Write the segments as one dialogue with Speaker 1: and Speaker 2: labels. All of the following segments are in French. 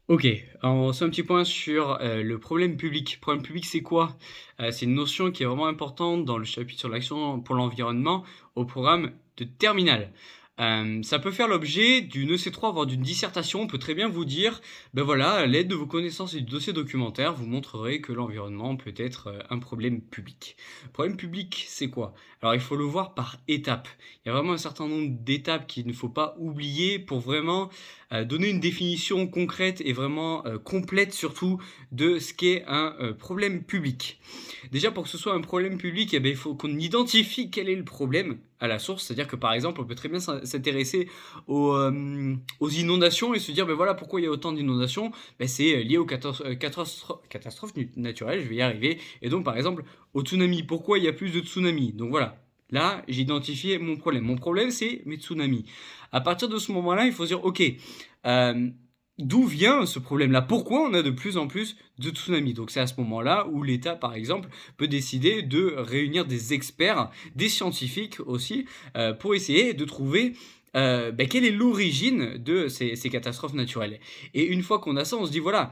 Speaker 1: OK, on se fait un petit point sur, le problème public. Problème public, c'est quoi? C'est une notion qui est vraiment importante dans le chapitre sur l'action pour l'environnement au programme de terminale. Ça peut faire l'objet d'une EC3, voire d'une dissertation. On peut très bien vous dire: «Ben voilà, à l'aide de vos connaissances et du dossier documentaire, vous montrerez que l'environnement peut être, un problème public». Problème public, c'est quoi? Alors il faut le voir par étapes. Il y a vraiment un certain nombre d'étapes qu'il ne faut pas oublier pour vraiment donner une définition concrète et vraiment complète surtout de ce qu'est un problème public. Déjà pour que ce soit un problème public, eh ben, il faut qu'on identifie quel est le problème à la source. C'est-à-dire que par exemple, on peut très bien s'intéresser aux inondations et se dire, ben voilà, pourquoi il y a autant d'inondations. Ben, c'est lié aux catastrophes naturelles, je vais y arriver. Et donc par exemple, au tsunami, pourquoi il y a plus de tsunamis. Donc voilà, là, j'ai identifié mon problème. Mon problème, c'est mes tsunamis. À partir de ce moment-là, il faut se dire, OK, d'où vient ce problème-là? Pourquoi on a de plus en plus de tsunamis? Donc c'est à ce moment-là où l'État, par exemple, peut décider de réunir des experts, des scientifiques aussi, pour essayer de trouver quelle est l'origine de ces catastrophes naturelles. Et une fois qu'on a ça, on se dit, voilà,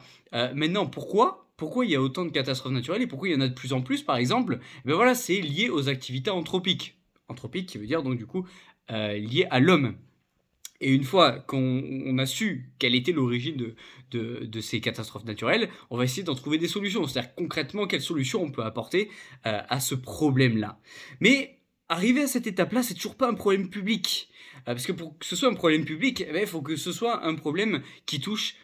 Speaker 1: maintenant, pourquoi il y a autant de catastrophes naturelles et pourquoi il y en a de plus en plus, par exemple? Ben voilà, c'est lié aux activités anthropiques. Anthropique qui veut dire donc du coup lié à l'homme. Et une fois qu'on a su quelle était l'origine de ces catastrophes naturelles, on va essayer d'en trouver des solutions. C'est-à-dire concrètement quelles solutions on peut apporter à ce problème-là. Mais arrivé à cette étape-là, c'est toujours pas un problème public. Parce que pour que ce soit un problème public, eh ben, il faut que ce soit un problème qui touche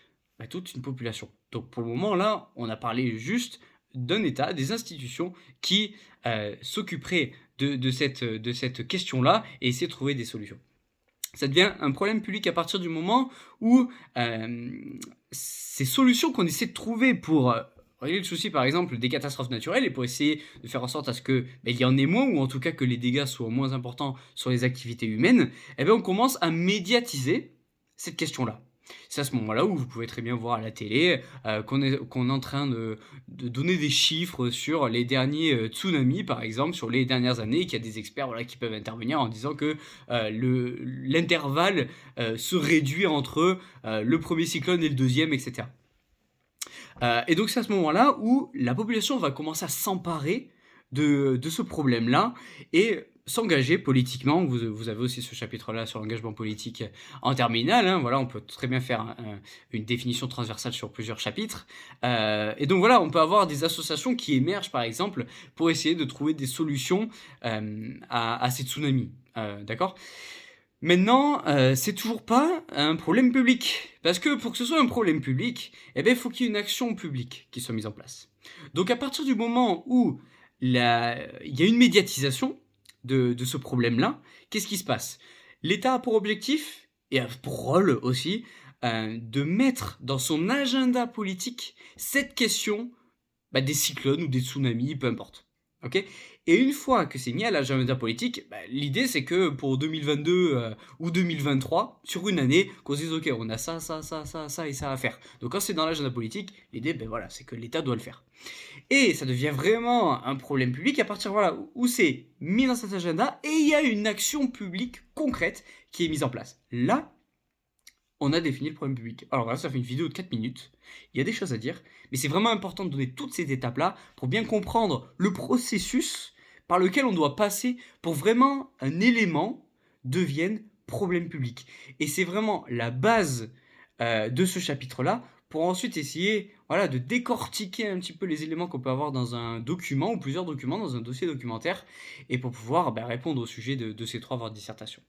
Speaker 1: toute une population. Donc pour le moment, là, on a parlé juste d'un État, des institutions qui s'occuperaient de cette question-là et essayer de trouver des solutions. Ça devient un problème public à partir du moment où ces solutions qu'on essaie de trouver pour régler le souci, par exemple, des catastrophes naturelles et pour essayer de faire en sorte à ce que il y en ait moins ou en tout cas que les dégâts soient moins importants sur les activités humaines, eh bien, on commence à médiatiser cette question-là. C'est à ce moment-là où vous pouvez très bien voir à la télé qu'on est en train de donner des chiffres sur les derniers tsunamis, par exemple, sur les dernières années, et qu'il y a des experts voilà, qui peuvent intervenir en disant que l'intervalle se réduit entre le premier cyclone et le deuxième, etc. Et donc c'est à ce moment-là où la population va commencer à s'emparer de ce problème-là et s'engager politiquement. Vous avez aussi ce chapitre-là sur l'engagement politique en terminale. Hein, voilà, on peut très bien faire une définition transversale sur plusieurs chapitres. Et donc voilà, on peut avoir des associations qui émergent, par exemple, pour essayer de trouver des solutions à ces tsunamis. D'accord. Maintenant, c'est toujours pas un problème public. Parce que pour que ce soit un problème public, eh ben, il faut qu'il y ait une action publique qui soit mise en place. Donc à partir du moment où il y a une médiatisation de ce problème-là, qu'est-ce qui se passe? L'État a pour objectif, et a pour rôle aussi, de mettre dans son agenda politique cette question des cyclones ou des tsunamis, peu importe. Ok. Et une fois que c'est mis à l'agenda politique, l'idée c'est que pour 2022 ou 2023, sur une année, qu'on se dise ok, on a ça, ça, ça, ça, ça et ça à faire. Donc quand c'est dans l'agenda politique, l'idée, voilà, c'est que l'État doit le faire. Et ça devient vraiment un problème public à partir voilà, où c'est mis dans cet agenda et il y a une action publique concrète qui est mise en place. Là, on a défini le problème public. Alors là, ça fait une vidéo de 4 minutes. Il y a des choses à dire, mais c'est vraiment important de donner toutes ces étapes-là pour bien comprendre le processus par lequel on doit passer pour vraiment un élément devienne problème public. Et c'est vraiment la base de ce chapitre-là pour ensuite essayer voilà, de décortiquer un petit peu les éléments qu'on peut avoir dans un document ou plusieurs documents dans un dossier documentaire et pour pouvoir répondre au sujet de ces 3 voire dissertations.